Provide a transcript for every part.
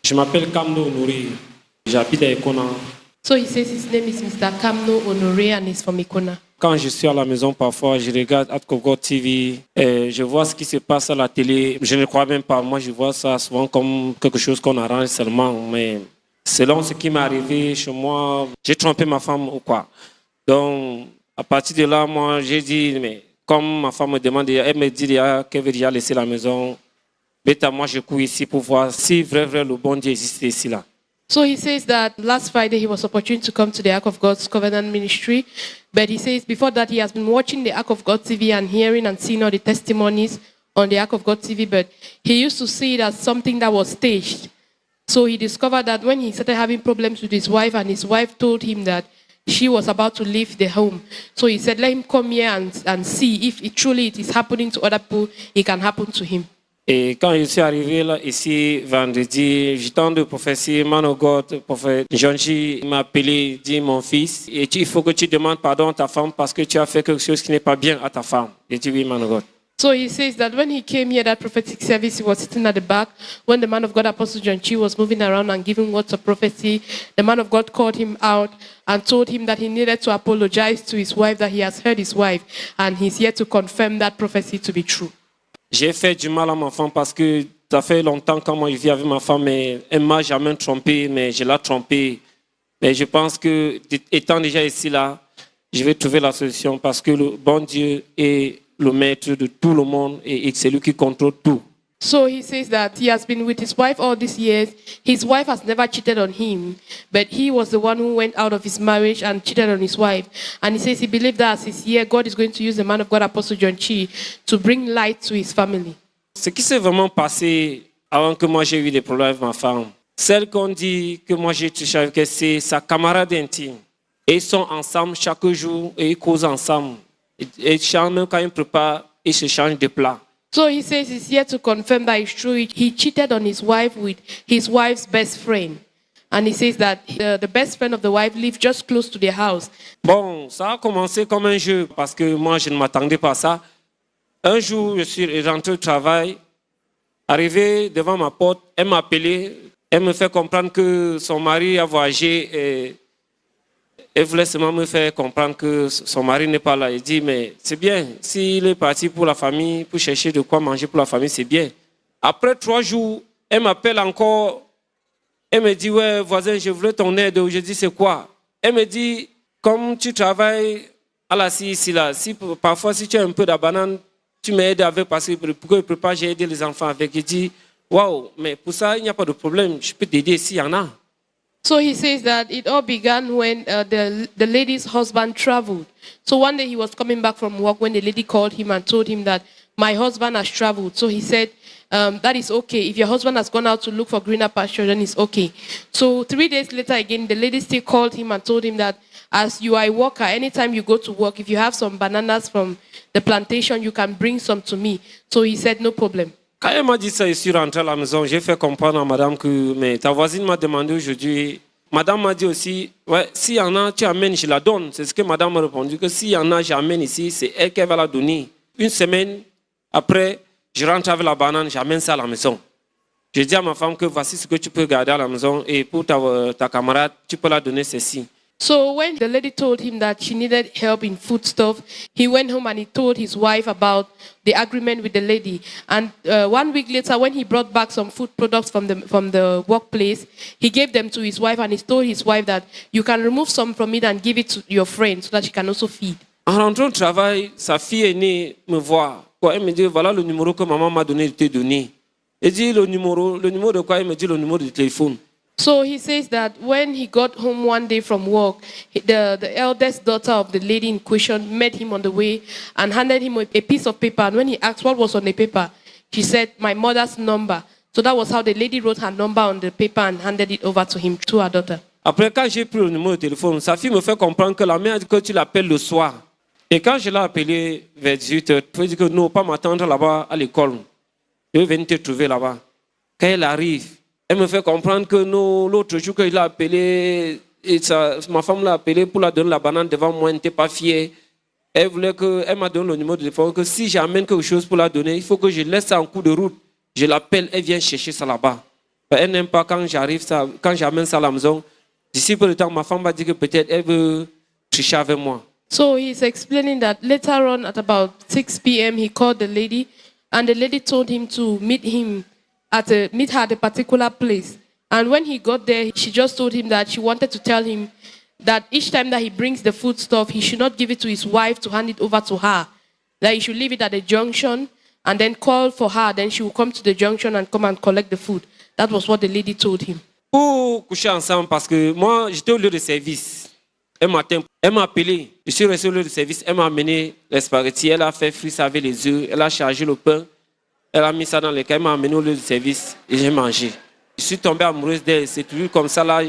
Je m'appelle Kamno Honoré. J'habite à Ekona. So he says his name is Mr. Kamno Honoré and he's from Ikona. Quand je suis à la maison, parfois, je regarde Atkogo TV, je vois ce qui se passe à la télé. Je ne crois même pas. Moi, je vois ça souvent comme quelque chose qu'on arrange seulement. Mais selon ce qui m'est arrivé chez moi, j'ai trompé ma femme ou quoi. Donc, à partir de là, moi, j'ai dit, mais comme ma femme me demande, elle me dit qu'elle veut déjà laisser la maison. Bêta, moi, je cours ici pour voir si vraiment le bon Dieu existe ici là. So he says that last Friday he was opportune to come to the Ark of God's Covenant ministry, but he says before that he has been watching the Ark of God TV and hearing and seeing all the testimonies on the Ark of God TV, but he used to see it as something that was staged. So he discovered that when he started having problems with his wife and his wife told him that she was about to leave the home. So he said, let him come here and see if it truly it is happening to other people, it can happen to him. Et quand je suis arrivé là, ici vendredi, j'étais de prophétie, man of God, prophète Jonji m'a appelé, dit mon fils, et il faut que tu demandes pardon à ta femme parce que tu as fait quelque chose qui n'est pas bien à ta femme. J'ai dit oui, man of God. So he says that when he came here, that prophetic service, he was sitting at the back. When the man of God, Apostle John Chi, was moving around and giving words of prophecy, the man of God called him out and told him that he needed to apologize to his wife, that he has heard his wife, and he's here to confirm that prophecy to be true. J'ai fait du mal à ma femme parce que ça fait longtemps quand moi je vis avec ma femme, mais elle ne m'a jamais trompé, mais je l'ai trompée. Mais je pense que, étant déjà ici là, je vais trouver la solution parce que le bon Dieu est le maître de tout le monde et c'est lui qui contrôle tout. So he says that he has been with his wife all these years. His wife has never cheated on him, but he was the one who went out of his marriage and cheated on his wife. And he says he believes that as he's here, God is going to use the man of God, Apostle John Chi, to bring light to his family. Ce qui s'est vraiment passé avant que moi j'ai eu des problèmes avec ma femme, celle qu'on dit que moi j'ai touché avec elle, c'est sa camarade intime. Et ils sont ensemble chaque jour et ils causent ensemble. Et même quand ils préparent, ils se changent de plat. So he says he's here to confirm that it's true. He cheated on his wife with his wife's best friend. And he says that the best friend of the wife lived just close to their house. Bon, ça a commencé comme un jeu parce que moi, je ne m'attendais pas à ça. Un jour, je suis rentré au travail. Arrivé devant ma porte, elle m'a appelé. Elle me fait comprendre que son mari a voyagé et elle voulait seulement me faire comprendre que son mari n'est pas là. Il dit, mais c'est bien. S'il est parti pour la famille, pour chercher de quoi manger pour la famille, c'est bien. Après 3 jours, elle m'appelle encore. Elle me dit, ouais, voisin, je voulais ton aide. Je dis, c'est quoi? Elle me dit, comme tu travailles à la scie ici, là, si, parfois, si tu as un peu de banane, tu m'aides avec, parce que pour que je prépare, j'ai aidé les enfants avec. Je dis, waouh, mais pour ça, il n'y a pas de problème. Je peux t'aider s'il y en a. So he says that it all began when the lady's husband traveled. So one day he was coming back from work when the lady called him and told him that my husband has traveled. So he said, that is okay. If your husband has gone out to look for greener pasture, then it's okay. So 3 days later again, the lady still called him and told him that as you are a worker, anytime you go to work, if you have some bananas from the plantation, you can bring some to me. So he said, no problem. Quand elle m'a dit ça, je suis rentré à la maison, j'ai fait comprendre à madame que mais ta voisine m'a demandé aujourd'hui. Madame m'a dit aussi, ouais, s'il y en a, tu amènes, je la donne. C'est ce que madame m'a répondu, que s'il y en a, j'amène ici, c'est elle qui va la donner. Une semaine après, je rentre avec la banane, j'amène ça à la maison. Je dis à ma femme que voici ce que tu peux garder à la maison et pour ta camarade, tu peux la donner ceci. So when the lady told him that she needed help in food stuff, he went home and he told his wife about the agreement with the lady. And 1 week later, when he brought back some food products from the workplace, he gave them to his wife and he told his wife that you can remove some from it and give it to your friend so that she can also feed. En rentrant au travail, sa fille aînée me voit. Elle me dit, voilà le numéro que maman m'a donné, de te donner. Elle dit le numéro de quoi? Elle me dit le numéro de téléphone. So he says that when he got home one day from work, the eldest daughter of the lady in question met him on the way and handed him a piece of paper. And when he asked what was on the paper, she said, my mother's number. So that was how the lady wrote her number on the paper and handed it over to him, to her daughter. Après, quand j'ai pris le numéro de téléphone, sa fille me fait comprendre que la mère dit que tu l'appelles le soir. Et quand je l'ai appelé vers 18h, il dit que non, pas m'attendre là-bas à l'école. Je vais venir te trouver là-bas. Quand elle arrive, elle me fait comprendre que non, l'autre jour qu'il a appelé, ma femme l'a appelé pour la donner la banane devant moi, elle n'était pas fière. Elle m'a donné le numéro de téléphone que si j'amène quelque chose pour la donner, il faut que je laisse ça en cours de route. Je l'appelle, elle vient chercher ça là-bas. Elle n'aime pas quand j'amène ça à la maison. D'ici peu de temps, ma femme va dire que peut-être elle veut tricher avec moi. So he's explaining that later on at about 6 p.m. he called the lady, and the lady told him to meet her at a particular place. And when he got there, she just told him that she wanted to tell him that each time that he brings the food stuff, he should not give it to his wife to hand it over to her. That he should leave it at the junction and then call for her. Then she will come to the junction and come and collect the food. That was what the lady told him. Pour coucher ensemble, parce que moi, j'étais au lieu de service. Un matin, elle m'a appelé. Je suis resté au lieu de service. Elle m'a amené les spaghettis. Elle a fait frire ça avec les œufs. Elle a chargé le pain. Elle a mis ça dans les cailles. Elle m'a amené au lieu de service et j'ai mangé. Je suis tombé amoureuse d'elle. C'est toujours comme ça là.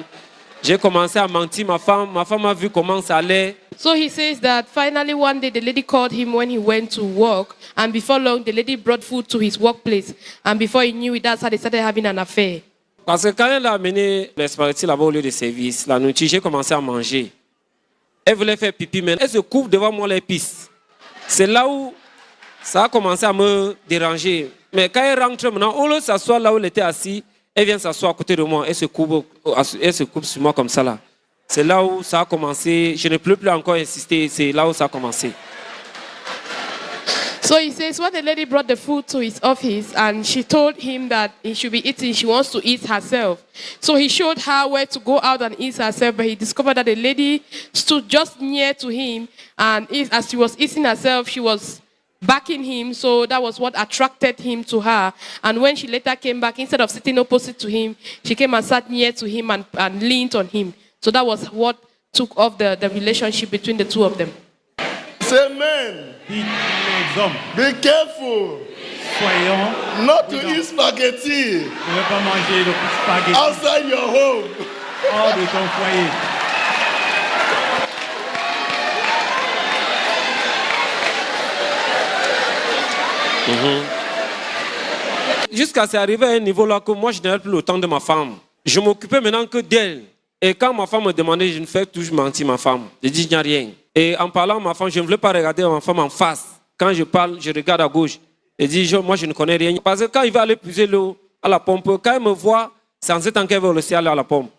J'ai commencé à mentir ma femme. Ma femme a vu comment ça allait. So he says that finally one day the lady called him when he went to work, and before long the lady brought food to his workplace, and before he knew it, that's how they started having an affair. Parce que quand elle a amené les spaghettis là-bas au lieu de service, la nourriture, j'ai commencé à manger. Elle voulait faire pipi, mais elle se couvre devant moi les pistes. C'est là où ça a commencé à me déranger. Mais quand elle rentre maintenant, au lieu de s'asseoir là où elle était assise, elle vient s'asseoir à côté de moi. Elle se couvre sur moi comme ça là. C'est là où ça a commencé. Je ne peux plus encore insister. C'est là où ça a commencé. So he says when the lady brought the food to his office and she told him that he should be eating, she wants to eat herself. So he showed her where to go out and eat herself, but he discovered that the lady stood just near to him, and as she was eating herself, she was backing him. So that was what attracted him to her. And when she later came back, instead of sitting opposite to him, she came and sat near to him and leaned on him. So that was what took off the relationship between the two of them. Say men. Be careful. Soyons Not to eat spaghetti ne pas manger le spaghetti outside your home. hors de ton foyer. Jusqu'à c'est arrivé à un niveau là que moi je n'avais plus le temps de ma femme. Je m'occupais maintenant que d'elle. Et quand ma femme me demandait, je ne fais toujours mentir ma femme. Je dis, il n'y a rien. Et en parlant à ma femme, je ne voulais pas regarder ma femme en face. Quand je parle, je regarde à gauche. Je dis, moi je ne connais rien. Parce que quand il va aller puiser l'eau à la pompe, quand elle me voit, c'est en ce temps qu'elle va aussi aller à la pompe.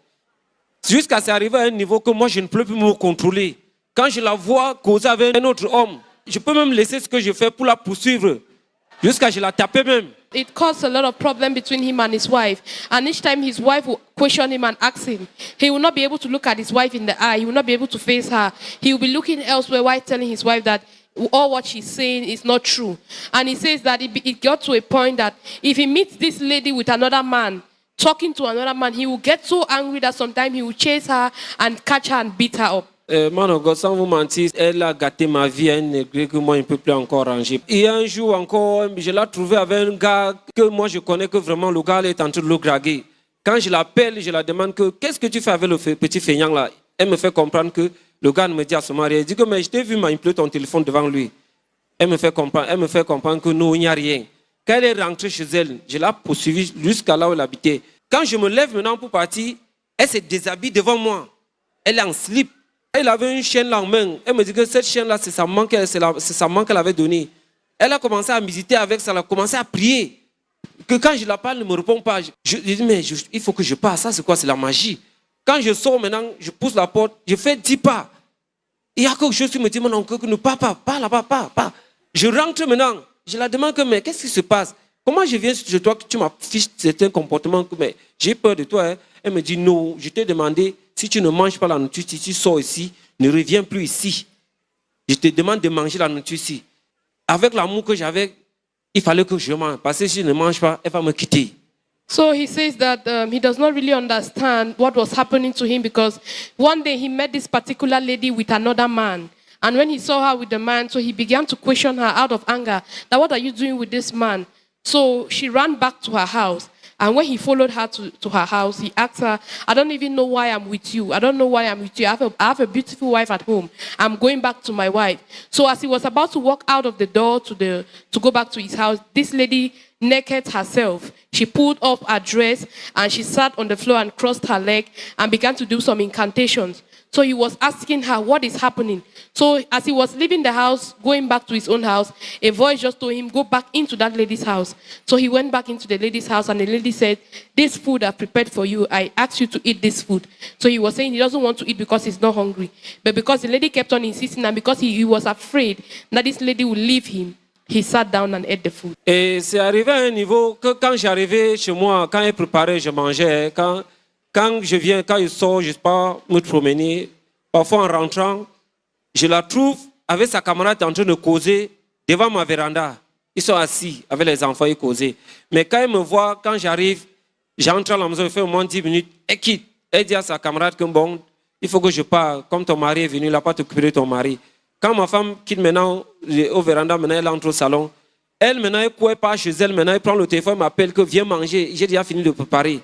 Jusqu'à c'est arrivé à un niveau que moi je ne peux plus me contrôler. Quand je la vois causer avec un autre homme, je peux même laisser ce que je fais pour la poursuivre. Jusqu'à je la taper même. It caused a lot of problem between him and his wife. And each time his wife would question him and ask him, he will not be able to look at his wife in the eye. He will not be able to face her. He will be looking elsewhere while telling his wife that all what she's saying is not true. And he says that it got to a point that if he meets this lady with another man, talking to another man, he will get so angry that sometimes he will chase her and catch her and beat her up. Man of God, sans vous mentir, elle a gâté ma vie à un degré que moi je ne peux plus encore ranger. Et un jour encore, je l'ai trouvé avec un gars que moi je connais que vraiment le gars est en train de le draguer. Quand je l'appelle, je la demande que qu'est-ce que tu fais avec le petit feignant là. Elle me fait comprendre que le gars ne me dit à son mari, elle dit que mais je t'ai vu manipuler ton téléphone devant lui. Elle me fait comprendre que non, il n'y a rien. Quand elle est rentrée chez elle, je l'ai poursuivie jusqu'à là où elle habitait. Quand je me lève maintenant pour partir, elle se déshabille devant moi. Elle est en slip. Elle avait une chaîne là en main. Elle me dit que cette chaîne là, c'est sa main qu'elle avait donnée. Elle a commencé à méditer avec ça, elle a commencé à prier. Que quand je la parle, elle ne me répond pas. Je dis, mais il faut que je passe. Ça, c'est quoi? C'est la magie. Quand je sors maintenant, je pousse la porte, je fais 10 pas. Il y a quelque chose qui me dit, mon oncle, ne pas là-bas, pas. Je rentre maintenant. Je la demande, mais qu'est-ce qui se passe? Comment je viens chez toi que tu m'affiches certains comportements? Mais j'ai peur de toi. Hein? Elle me dit, non, je t'ai demandé, si tu ne manges pas la nourriture, si tu sors ici, ne reviens plus ici. Je te demande de manger la nourriture ici. Avec l'amour que j'avais, il fallait que je mange. Parce que si je ne mange pas, elle va me quitter. So he says that he does not really understand what was happening to him because one day he met this particular lady with another man. And when he saw her with the man, so he began to question her out of anger. That what are you doing with this man? So she ran back to her house. And when he followed her to her house, he asked her, I don't even know why I'm with you. I don't know why I'm with you. I have a beautiful wife at home. I'm going back to my wife. So as he was about to walk out of the door to go back to his house, this lady naked herself. She pulled up her dress and she sat on the floor and crossed her leg and began to do some incantations. So he was asking her, what is happening? So as he was leaving the house, going back to his own house, a voice just told him, go back into that lady's house. So he went back into the lady's house, and the lady said, this food I've prepared for you, I asked you to eat this food. So he was saying he doesn't want to eat because he's not hungry. But because the lady kept on insisting, and because he was afraid that this lady would leave him, he sat down and ate the food. Et c'est arrivé à un niveau que quand j'arrivais chez moi, quand elle préparait, je mangeais. Quand je viens, quand je sors, je ne sais pas me promener, parfois en rentrant, je la trouve avec sa camarade en train de causer devant ma véranda. Ils sont assis avec les enfants, ils causaient. Mais quand elle me voit, quand j'arrive, j'entre à la maison, je fais au moins 10 minutes, elle quitte. Elle dit à sa camarade que bon, il faut que je parte, comme ton mari est venu, il n'a pas t'occuper de ton mari. Quand ma femme quitte maintenant au véranda, maintenant elle entre au salon, elle maintenant elle court pas chez elle, maintenant elle prend le téléphone, elle m'appelle que viens manger, j'ai déjà fini de préparer.